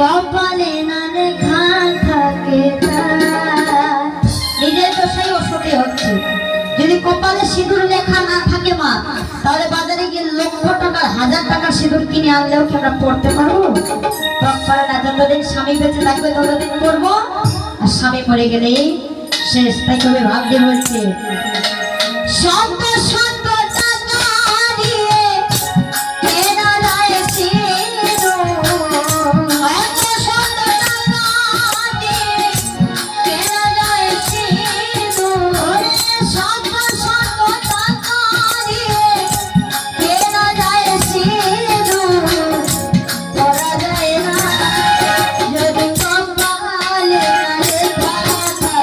কপালে না লেখা থাকে নিজের দোষাই অসুখে হচ্ছে। যদি কপালে সিঁদুর লেখা না থাকে মা, তাহলে বাজারে গিয়ে লক্ষ টাকার 1000 টাকার সিঁদুর কিনে আনলেও কি আমরা পড়তে পারবো? পারে না। যতদিন স্বামী বেঁচে থাকবে ততদিন করবো, আর স্বামী মরে গেলে শেষ। তাই কবি ভাবতে বলছে শত শত টাকা দিয়ে কেনা যায় সিঁদুর, শত শত টাকা দিয়ে কেনা যায় সিঁদুর, শত শত টাকা দিয়ে কেনা যায় সিঁদুর, করা যায় না যদি কপালে লেখা থাকে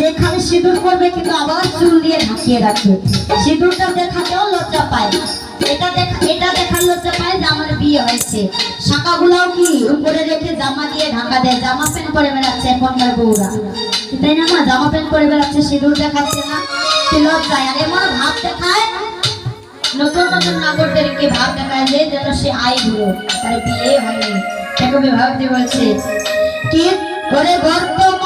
যেখানে সিঁদুর করবে কিন্তু আবার চুল দিয়ে ঢাকিয়ে রাখবে। সিঁদুরটা দেখাতেও লজ্জা পায়, এটা দেখার লজ্জা পায় যে আমার বিয়ে হয়েছে। শাখাগুলাও কি উপরে রেখে জামা দিয়ে ঢাকা দেয়। জামা প্যান্ট পরে বেড়াচ্ছে এখনকার বউরা, তাই না মা? জামা প্যান্ট পরে বেড়াচ্ছে, সিঁদুর দেখাচ্ছে না, কি লজ্জায়। আর এমন ভাব দেখায় নতুন নতুন নাগরদেরকে, ভাব দেখায় যে যেন সে আইবুড়ো, তার বিয়ে হয়নি। কবি ভাবতে বলছে কি করে বর্তমান